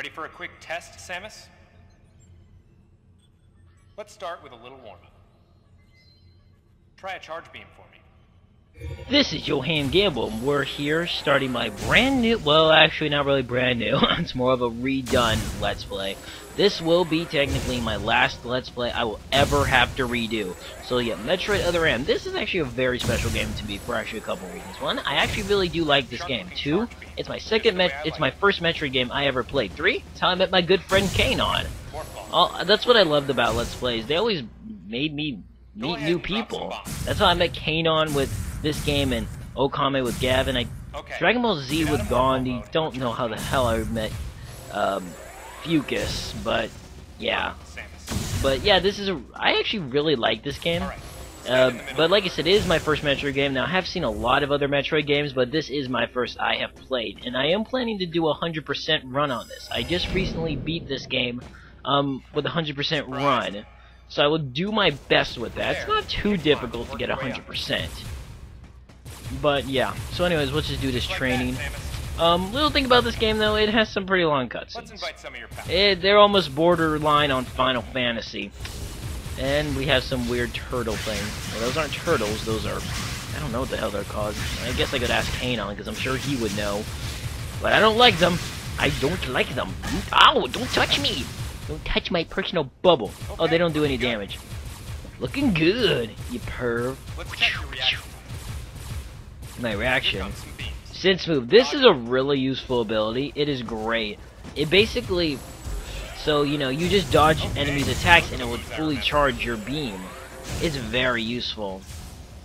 Ready for a quick test, Samus? Let's start with a little warm-up. Try a charge beam for me. This is Yohhamgambal, and we're here starting my brand new, well actually not really brand new, it's more of a redone Let's Play. This will be technically my last Let's Play I will ever have to redo. So yeah, Metroid Other M. This is actually a very special game to me for actually a couple reasons. One, I actually really do like this game. Two, it's my first Metroid game I ever played. Three, it's how I met my good friend Kanon. That's what I loved about Let's Plays. They always made me meet new people. That's how I met Kanon with this game and Okame with Gavin. Dragon Ball Z with Gandhi. Don't know how the hell I met Fucus, but yeah. But yeah, I actually really like this game. But like I said, it is my first Metroid game. Now I have seen a lot of other Metroid games, but this is my first I have played, and I am planning to do a 100% run on this. I just recently beat this game with a 100% run. So I will do my best with that. It's not too difficult to get 100%. But yeah. So anyways, let's just do this training. Little thing about this game though, it has some pretty long cutscenes. They're almost borderline on Final Fantasy. And we have some weird turtle thing. Well, those aren't turtles, those are... I don't know what the hell they're called. I guess I could ask Kanon, because I'm sure he would know. But I don't like them. I don't like them. Ow! Don't touch me! Don't touch my personal bubble. Oh, they don't do any damage. Looking good, you perv. My reaction. Sense move. This is a really useful ability. It is great. It basically... So, you know, you just dodge enemies' attacks and it would fully charge your beam. It's very useful.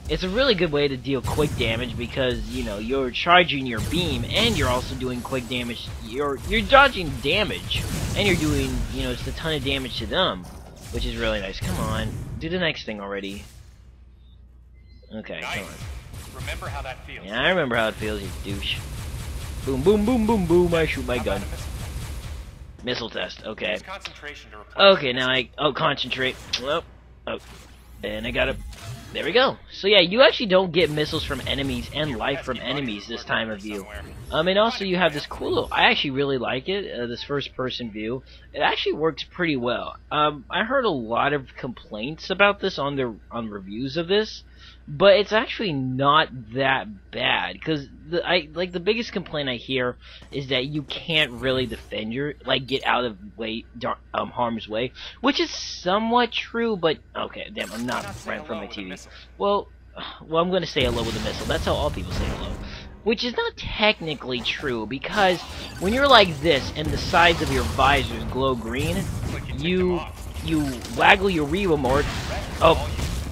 It's a really good way to deal quick damage because, you know, you're charging your beam and you're also doing quick damage. You're dodging damage and you're doing, you know, just a ton of damage to them, which is really nice. Come on, do the next thing already. Okay, come on. Remember how that feels. Yeah, I remember how it feels, you douche. Boom, boom, boom, boom, boom, I shoot my gun. Missile test, okay. Okay, now concentrate. Oh, and I got it. There we go. So yeah, you actually don't get missiles from enemies and life from enemies this time of view. And also you have this cool, I actually really like it, this first person view. It actually works pretty well. I heard a lot of complaints about this on reviews of this, but it's actually not that bad, because the biggest complaint I hear is that you can't really defend get out of harm's way, which is somewhat true, but okay, damn, I'm not right in front of my TV. Well, I'm gonna say hello with a missile. That's how all people say hello. Which is not technically true, because when you're like this and the sides of your visors glow green, you waggle your Wii remote.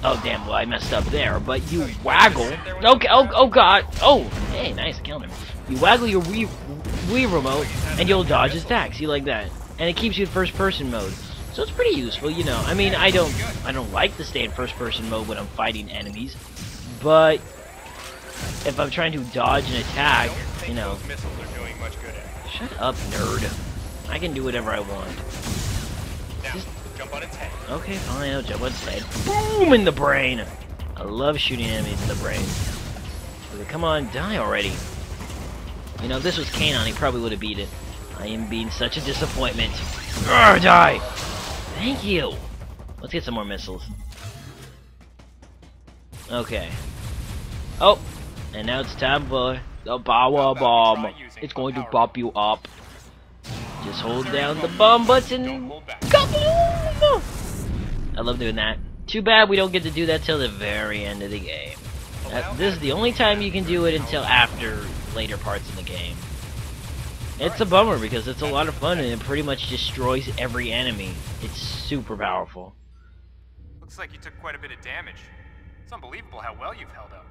Oh damn, well I messed up there, but you waggle. Okay, oh god. Oh, hey, nice, killed him. You waggle your Wii remote and you'll dodge his attacks. You like that, and it keeps you in first person mode. So it's pretty useful, you know. I mean, I don't like to stay in first person mode when I'm fighting enemies, but if I'm trying to dodge an attack, you know. Shut up, nerd. I can do whatever I want. Jump on its head. Okay, fine, I'll jump on its head. Boom! In the brain! I love shooting enemies in the brain. Come on, die already. You know, if this was Kanon, he probably would have beat it. I am being such a disappointment. Urgh, die! Thank you! Let's get some more missiles. Okay. Oh! And now it's time for the power bomb. It's going to pop you up. Just hold down the bomb button. Kaboom! I love doing that. Too bad we don't get to do that till the very end of the game. This is the only time you can do it until after later parts of the game. It's a bummer because it's a lot of fun and it pretty much destroys every enemy. It's super powerful. Looks like you took quite a bit of damage. It's unbelievable how well you've held up.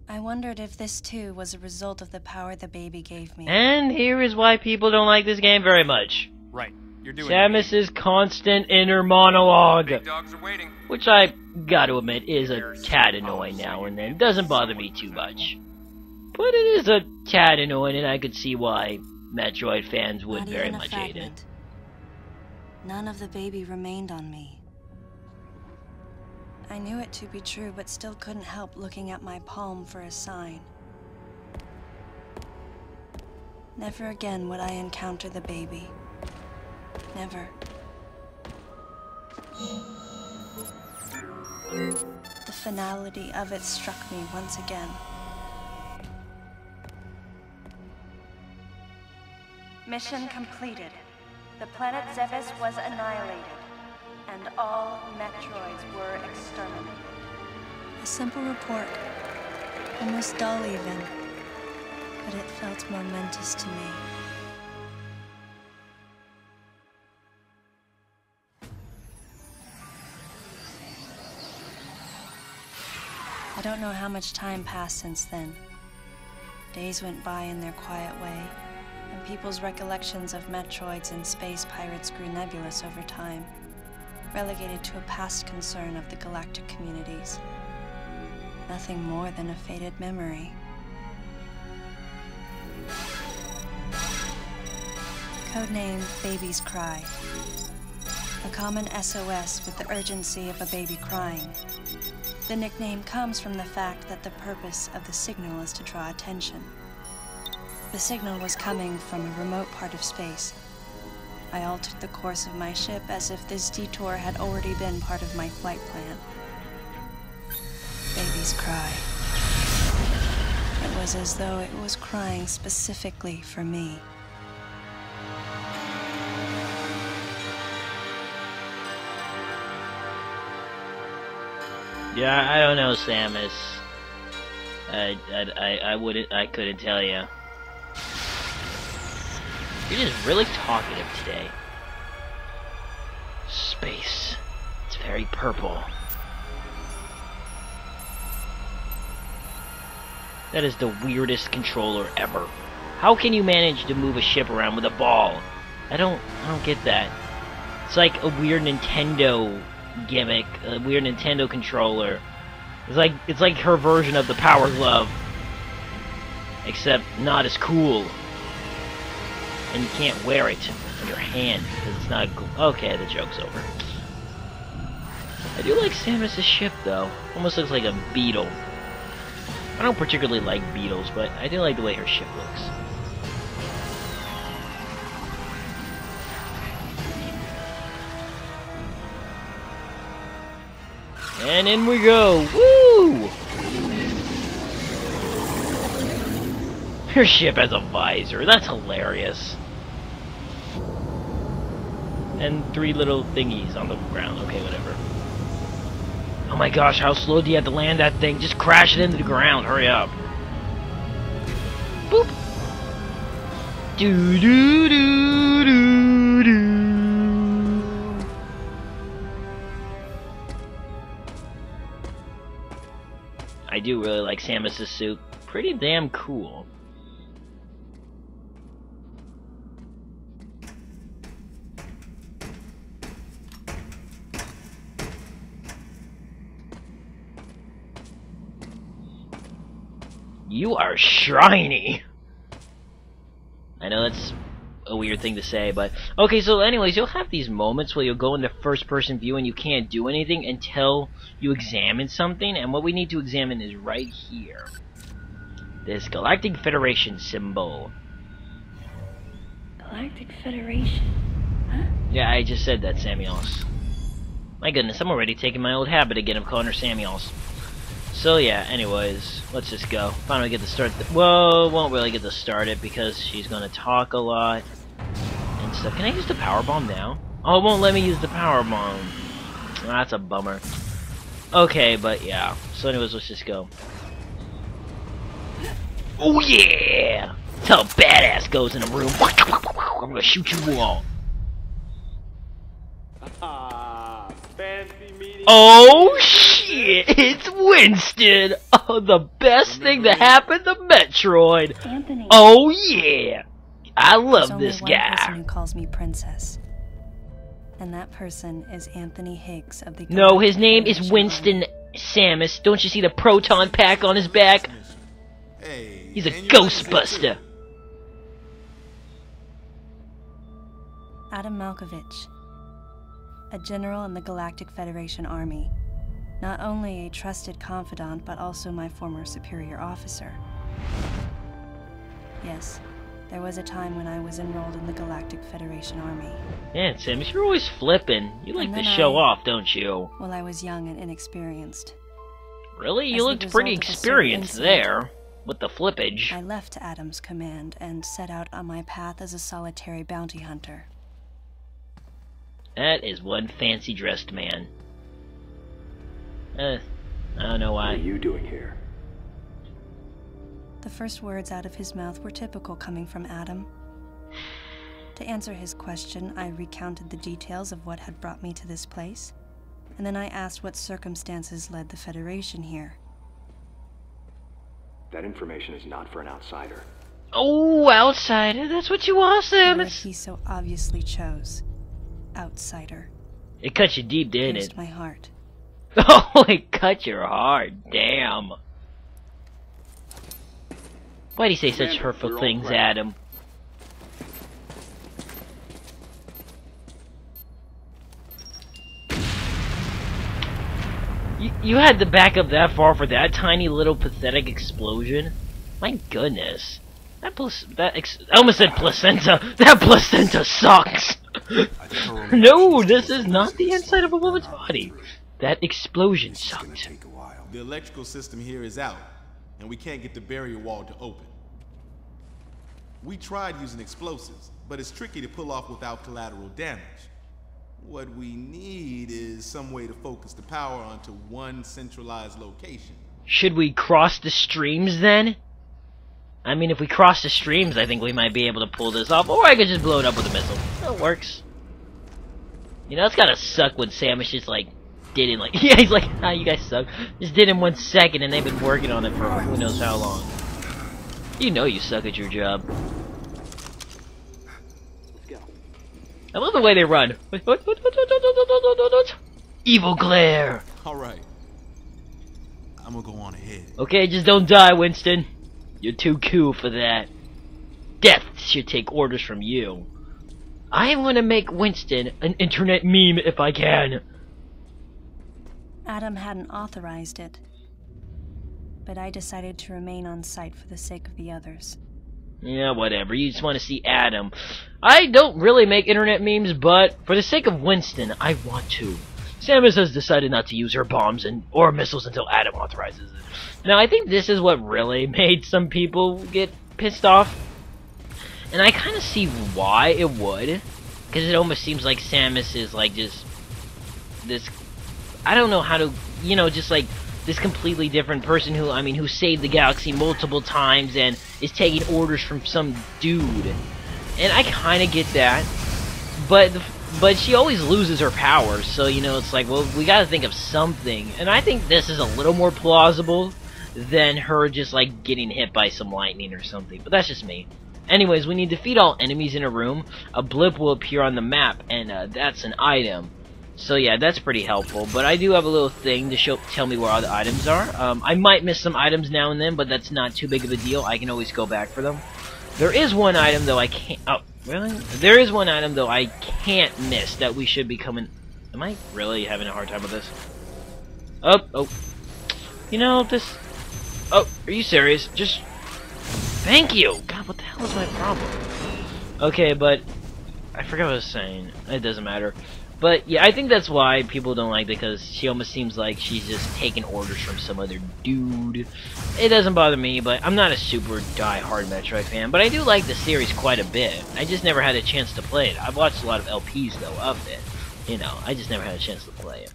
I wondered if this too was a result of the power the baby gave me. And here is why people don't like this game very much. Right. You're doing Samus's constant inner monologue. Big dogs are waiting. Which I gotta admit is a tad annoying now and then. Doesn't bother me too much. But it is a tad annoying, and I could see why Metroid fans would very much hate it. None of the baby remained on me. I knew it to be true, but still couldn't help looking at my palm for a sign. Never again would I encounter the baby. Never. The finality of it struck me once again. Mission completed. The planet Zebes was annihilated, and all Metroids were exterminated. A simple report, almost dull even, but it felt momentous to me. I don't know how much time passed since then. Days went by in their quiet way, and people's recollections of Metroids and space pirates grew nebulous over time, relegated to a past concern of the galactic communities. Nothing more than a faded memory. Codename Baby's Cry. A common SOS with the urgency of a baby crying. The nickname comes from the fact that the purpose of the signal is to draw attention. The signal was coming from a remote part of space. I altered the course of my ship as if this detour had already been part of my flight plan. Baby's Cry. It was as though it was crying specifically for me. Yeah, I don't know, Samus. I couldn't tell you. You're just really talkative today. Space. It's very purple. That is the weirdest controller ever. How can you manage to move a ship around with a ball? I don't get that. It's like a weird Nintendo gimmick, a weird Nintendo controller. It's like her version of the Power Glove, except not as cool. And you can't wear it on your hand because it's not cool. Okay, the joke's over. I do like Samus' ship though. Almost looks like a beetle. I don't particularly like beetles, but I do like the way her ship looks. And in we go! Woo! Her ship has a visor. That's hilarious. And 3 little thingies on the ground. Okay, whatever. Oh my gosh, how slow do you have to land that thing? Just crash it into the ground. Hurry up. Boop! Doo doo doo doo doo. I do really like Samus' suit. Pretty damn cool. You are shiny! I know that's a weird thing to say, but... Okay, so anyways, you'll have these moments where you'll go into first-person view and you can't do anything until you examine something, and what we need to examine is right here. This Galactic Federation symbol. Galactic Federation? Huh? Yeah, I just said that, Samuels. My goodness, I'm already taking my old habit again of calling her Samuels. So yeah, anyways, let's just go. Finally get to start whoa, won't really get to start it because she's gonna talk a lot and stuff. Can I use the power bomb now? Oh, it won't let me use the power bomb. Oh, that's a bummer. Okay, but yeah. So anyways, let's just go. Oh yeah! That's how a badass goes in a room. I'm gonna shoot you all. Oh shit! It's Winston! Oh, the best thing to happen to Metroid! Anthony. Oh yeah! I love this There's only one person guy. who calls me Princess. And that person is Anthony Higgs of the No, Galactic his name is Federation Winston Army. Samus. Don't you see the proton pack on his back? Hey, He's a and you like this Ghostbuster. Adam Malkovich, a general in the Galactic Federation Army. Not only a trusted confidant, but also my former superior officer. Yes, There was a time when I was enrolled in the Galactic Federation Army. Yeah, Samus, you're always flipping. You like to show off, don't you? Well, I was young and inexperienced. Really? You looked pretty experienced there, with the flippage. I left Adam's command and set out on my path as a solitary bounty hunter. That is one fancy-dressed man. I don't know why. What are you doing here? The first words out of his mouth were typical coming from Adam. To answer his question, I recounted the details of what had brought me to this place, and then I asked what circumstances led the Federation here. That information is not for an outsider. Oh, outsider, that's what you are, Samus! He so obviously chose. Outsider. It cut you deep, didn't it? My heart. Oh, it cut your heart, damn. Why'd he say such hurtful things, Adam? You had to back up that far for that tiny little pathetic explosion? My goodness. I almost said placenta. That placenta sucks! No, this is not the inside of a woman's body. That explosion sucked. The electrical system here is out, and we can't get the barrier wall to open. We tried using explosives, but it's tricky to pull off without collateral damage. What we need is some way to focus the power onto one centralized location. Should we cross the streams then? I mean, if we cross the streams, I think we might be able to pull this off. Or I could just blow it up with a missile. That works. You know, it's gotta suck when Samus just, like, did it, like... Yeah, he's like, ah, you guys suck. Just did it in 1 second, and they've been working on it for who knows how long. You know you suck at your job. Let's go. I love the way they run. Evil glare. Alright. I'm gonna go on ahead. Okay, just don't die, Winston. You're too cool for that. Death should take orders from you. I am gonna make Winston an internet meme if I can. Adam hadn't authorized it, but I decided to remain on site for the sake of the others. Yeah, whatever. You just want to see Adam. I don't really make internet memes, but for the sake of Winston, I want to. Samus has decided not to use her bombs or missiles until Adam authorizes it. Now, I think this is what really made some people get pissed off. And I kind of see why it would. Because it almost seems like Samus is like just this... I don't know how to... You know, just like this completely different person who, I mean, who saved the galaxy multiple times and is taking orders from some dude. And I kind of get that. But she always loses her powers, so, you know, it's like, well, we gotta think of something. And I think this is a little more plausible than her just, like, getting hit by some lightning or something. But that's just me. Anyways, when you defeat all enemies in a room, a blip will appear on the map, and that's an item. So yeah, that's pretty helpful. But I do have a little thing to tell me where all the items are. I might miss some items now and then, but that's not too big of a deal. I can always go back for them. There is one item, though, I can't... Oh, really? There is one item, though, I can't miss that we should be coming... Am I really having a hard time with this? Oh. You know, this... Oh, are you serious? Just... Thank you! God, what the hell is my problem? Okay, but... I forgot what I was saying. It doesn't matter. But, yeah, I think that's why people don't like it, because she almost seems like she's just taking orders from some other dude. It doesn't bother me, but I'm not a super die-hard Metroid fan, but I do like the series quite a bit. I just never had a chance to play it. I've watched a lot of LPs, though, of it. You know, I just never had a chance to play it.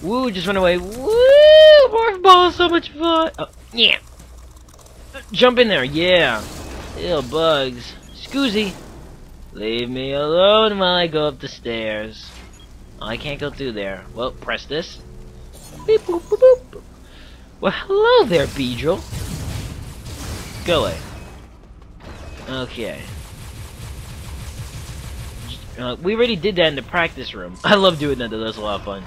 Woo, just run away. Woo! Morph Ball is so much fun! Oh, yeah! Jump in there, yeah! Ew, bugs. Scoozy! Leave me alone while I go up the stairs. Oh, I can't go through there. Well, press this. Beep, boop, boop, boop. Well, hello there, Beedrill. Go away. Okay. We already did that in the practice room. I love doing that, though. That's a lot of fun.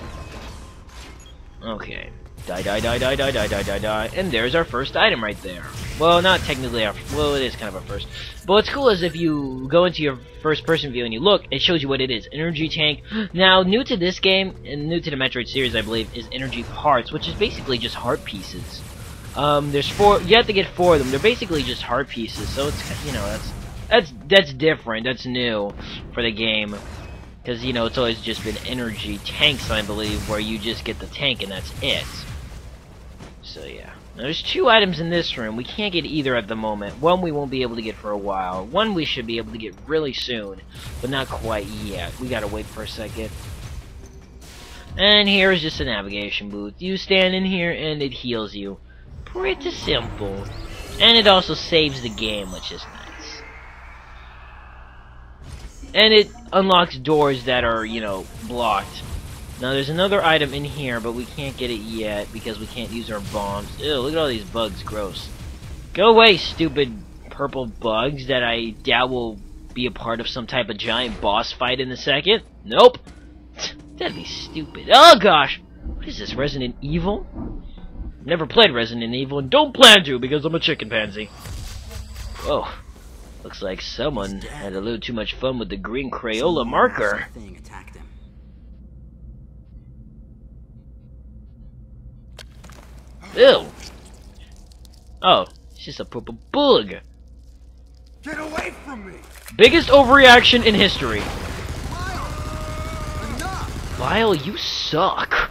Okay. Die. And there's our first item right there. Well, not technically our... Well, it is kind of our first. But what's cool is if you go into your first-person view and you look, it shows you what it is. Energy tank. Now, new to this game, and new to the Metroid series, I believe, is energy parts, which is basically just heart pieces. There's 4. You have to get 4 of them. They're basically just heart pieces, so it's, you know, that's different. That's new for the game, because you know it's always just been energy tanks, I believe, where you just get the tank and that's it. So yeah. Now, there's 2 items in this room. We can't get either at the moment. One we won't be able to get for a while. One we should be able to get really soon, but not quite yet. We gotta wait for a second. And here is just a navigation booth. You stand in here and it heals you. Pretty simple. And it also saves the game, which is nice. And it unlocks doors that are, you know, blocked. Now there's another item in here, but we can't get it yet because we can't use our bombs. Ew, look at all these bugs, gross. Go away, stupid purple bugs that I doubt will be a part of some type of giant boss fight in a second. Nope. That'd be stupid. Oh gosh! What is this, Resident Evil? Never played Resident Evil and don't plan to because I'm a chicken pansy. Whoa. Looks like someone had a little too much fun with the green Crayola marker. Ew! Oh, it's just a purple bug. Get away from me! Biggest overreaction in history. Lyle, you suck.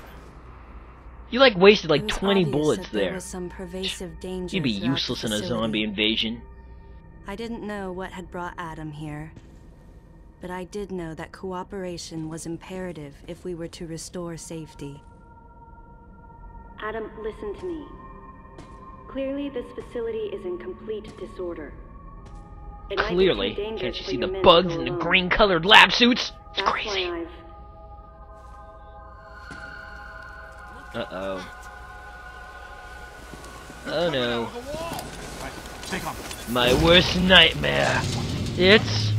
You like wasted like 20 bullets there. Was some pervasive danger. You'd be useless in a zombie invasion. I didn't know what had brought Adam here, but I did know that cooperation was imperative if we were to restore safety. Adam, listen to me. Clearly, this facility is in complete disorder. Clearly. Can't you see the bugs in the green-colored lab suits? It's crazy. Uh-oh. Oh no. My worst nightmare. It's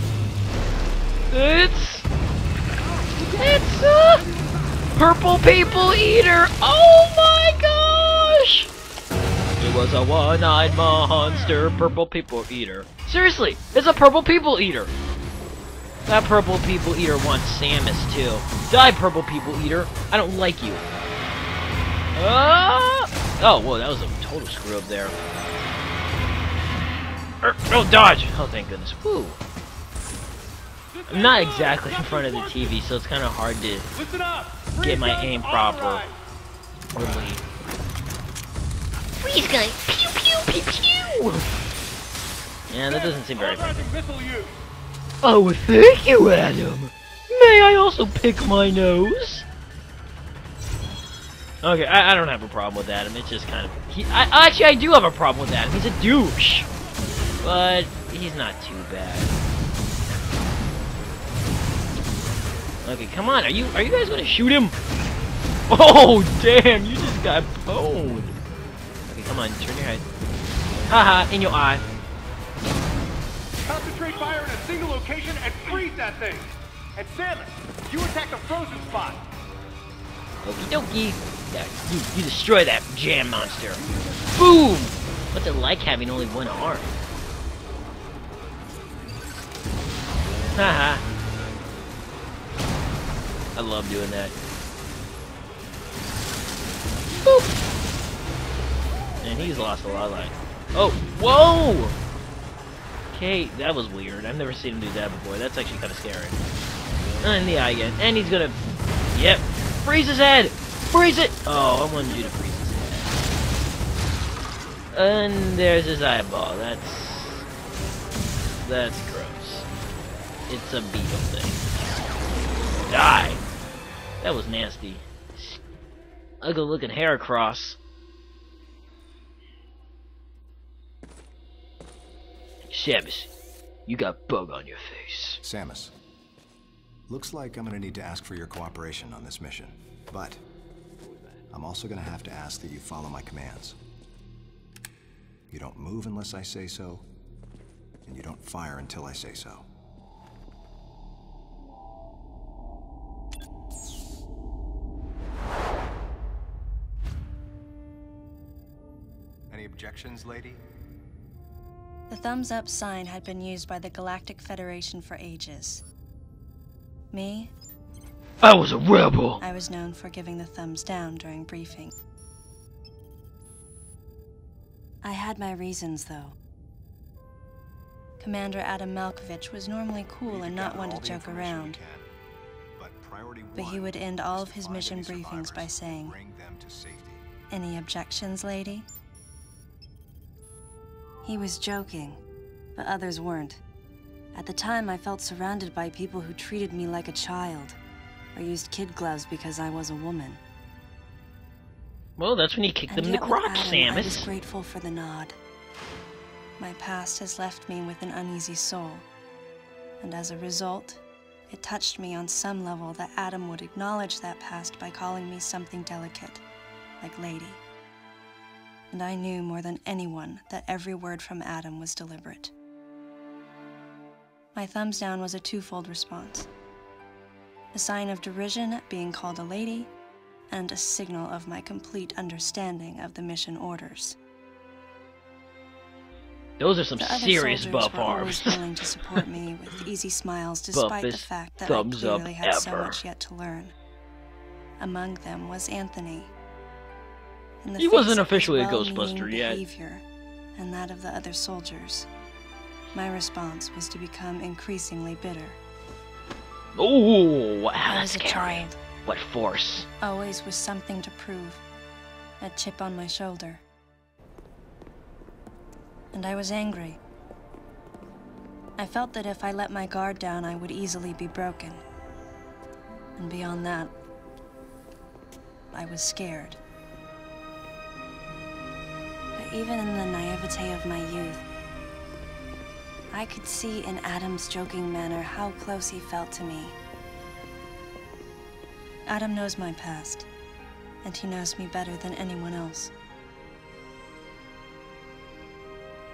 Purple People Eater! Oh my gosh! It was a one-eyed monster, Purple People Eater. Seriously, it's a Purple People Eater! That Purple People Eater wants Samus too. Die, Purple People Eater! I don't like you. Oh, whoa, that was a total screw up there. Oh, dodge! Oh, thank goodness. Whew. I'm not exactly in front of the TV, so it's kind of hard to get my aim proper. Really. Freeze gun! Pew pew pew pew! Yeah, that doesn't seem very effective. Oh, thank you, Adam! May I also pick my nose? Okay, I don't have a problem with Adam. It's just kind of... Actually, I do have a problem with Adam. He's a douche. But he's not too bad. Okay, come on. Are you guys going to shoot him? Oh, damn. You just got boned. Okay, come on. Turn your head. Haha, in your eye. Concentrate fire in a single location and freeze that thing. And Samus, you attack the frozen spot. Okie dokie. Yeah, you destroy that jam monster. Boom! What's it like having only one arm? Haha. I love doing that. Boop! And he's lost a lot of life. Oh, whoa! Okay, that was weird. I've never seen him do that before. That's actually kind of scary. In the eye again. And he's gonna... Yep. Freeze his head! Freeze it! Oh, I wanted you to freeze his head. And there's his eyeball. That's gross. It's a beetle thing. Die! That was nasty. Ugly looking hair across. Samus, you got bug on your face. Samus, looks like I'm gonna need to ask for your cooperation on this mission, but I'm also gonna have to ask that you follow my commands. You don't move unless I say so, and you don't fire until I say so. Any objections, lady? The thumbs up sign had been used by the Galactic Federation for ages. Me? I was a rebel! I was known for giving the thumbs down during briefing. I had my reasons, though. Commander Adam Malkovich was normally cool and not one to joke around. But he would end all of his mission briefings by saying, "Any objections, lady?" He was joking, but others weren't. At the time, I felt surrounded by people who treated me like a child, or used kid gloves because I was a woman. Well, that's when you kick them in the crotch, Samus. I was grateful for the nod. My past has left me with an uneasy soul, and as a result, it touched me on some level that Adam would acknowledge that past by calling me something delicate, like lady. And I knew more than anyone that every word from Adam was deliberate. My thumbs down was a twofold response. A sign of derision at being called a lady, and a signal of my complete understanding of the mission orders. Those are some The other serious soldiers buff were always arms. willing to support me with easy smiles despite the Buffest fact that I thumbs up clearly had so ever. much yet to learn. Among them was Anthony. In the He face wasn't of his officially a well-meaning Ghostbuster yet. behavior, and that of the other soldiers, my response was to become increasingly bitter. Oh, wow, I that's was a scary. child, What force? always with something to prove, a chip on my shoulder. And I was angry. I felt that if I let my guard down, I would easily be broken. And beyond that, I was scared. But even in the naivete of my youth, I could see in Adam's joking manner how close he felt to me. Adam knows my past, and he knows me better than anyone else.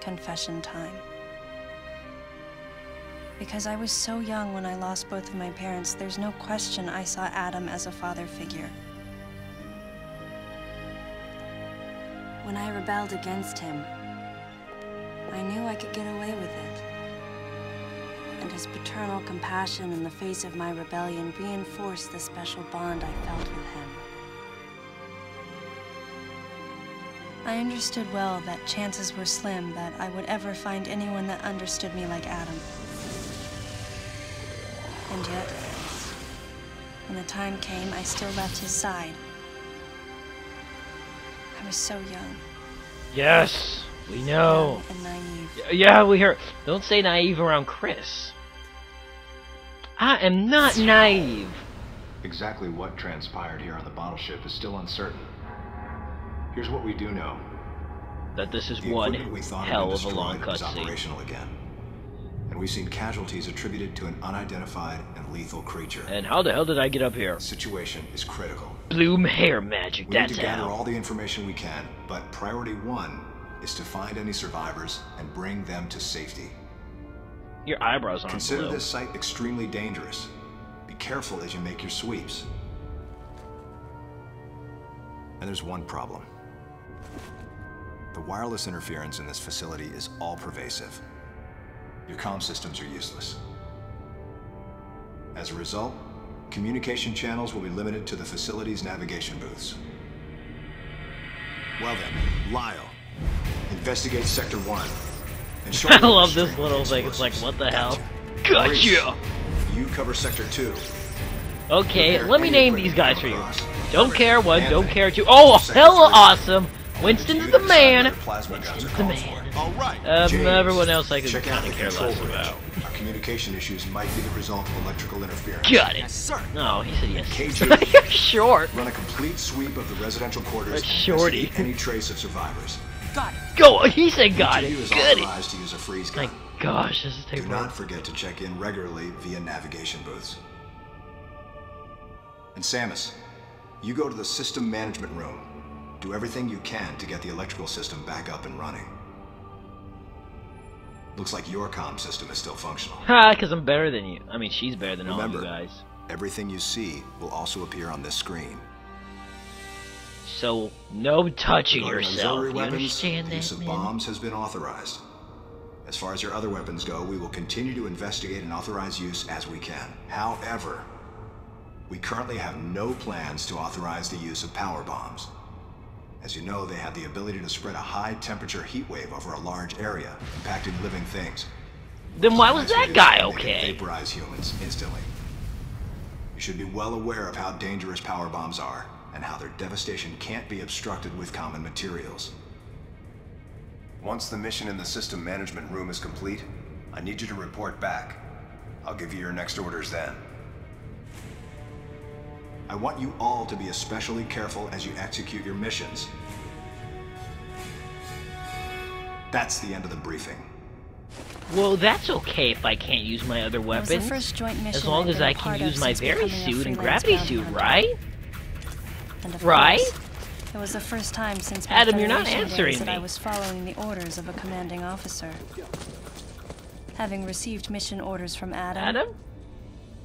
Confession time. Because I was so young when I lost both of my parents, there's no question I saw Adam as a father figure. When I rebelled against him, I knew I could get away with it. And his paternal compassion in the face of my rebellion reinforced the special bond I felt with him. I understood well that chances were slim that I would ever find anyone that understood me like Adam. And yet, when the time came, I still left his side. I was so young. Yes, we know. Young and naive. Yeah, we hear. Don't say naive around Chris. I am not naive. Exactly what transpired here on the bottle ship is still uncertain. Here's what we do know. That this is The one equipment we thought hell had of a been long destroyed is cutscene. operational again. And we've seen casualties attributed to an unidentified and lethal creature. And how the hell did I get up here? The situation is critical. Bloom hair magic, We need that's to gather how. all the information we can, but priority one is to find any survivors and bring them to safety. Your eyebrows aren't Consider blue. this site extremely dangerous. Be careful as you make your sweeps. And there's one problem. The wireless interference in this facility is all-pervasive. Your comm systems are useless. As a result, communication channels will be limited to the facility's navigation booths. Well then, Lyle, investigate Sector 1. And show I me love the this little thing. It's like, what the hell? Gotcha. Gotcha! You cover Sector 2. Okay, Prepare let me any name equipment these guys for you. across. Don't care one, don't Anthony, care two. Oh, Sector hella 3. awesome! Winston's the man! Plasma guns are The called man. for. All right. James, Everyone else I could check out kind the of care control less bridge. about. Our communication issues might be the result of electrical interference. Got it. Yes, sir. No, he said yes. KG. You're short. Run a complete sweep of the residential quarters That's and shorty. investigate any trace of survivors. Got it. Go! He said got Each of you it. is Good. authorized to use a freeze My gun. gosh, this is Do taking not forget to check in regularly via navigation booths. And Samus, you go to the system management room. Do everything you can to get the electrical system back up and running. Looks like your comm system is still functional. Ha, because I'm better than you. I mean, she's better than all Remember, you guys. everything you see will also appear on this screen. So, no touching Regarding yourself. auxiliary You weapons, understand the use that, of man? bombs has been authorized. As far as your other weapons go, we will continue to investigate and authorize use as we can. However, we currently have no plans to authorize the use of power bombs. As you know, they have the ability to spread a high-temperature heat wave over a large area, impacting living things. Then why was that guy okay? They vaporize humans instantly. You should be well aware of how dangerous power bombs are, and how their devastation can't be obstructed with common materials. Once the mission in the system management room is complete, I need you to report back. I'll give you your next orders then. I want you all to be especially careful as you execute your missions. That's the end of the briefing. Well, that's okay if I can't use my other weapons. As long as I can use my Very suit and gravity suit, right? Right? It was the first time since my Adam, you're not Federation answering days that me. I was following the orders of a commanding officer. Having received mission orders from Adam,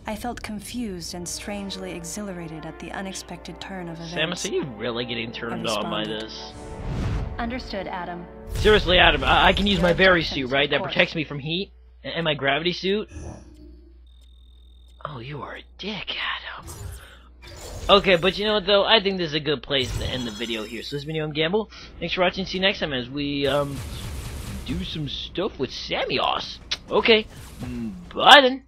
I felt confused and strangely exhilarated at the unexpected turn of events. Samus, are you really getting turned on by this? Understood, Adam. Seriously, Adam, I can use my Very suit, right? That protects me from heat? And my gravity suit? Oh, you are a dick, Adam. Okay, but you know what, though? I think this is a good place to end the video here. So this has been Yohhamgambal. Thanks for watching. See you next time as we, do some stuff with Samus. Okay, bye then.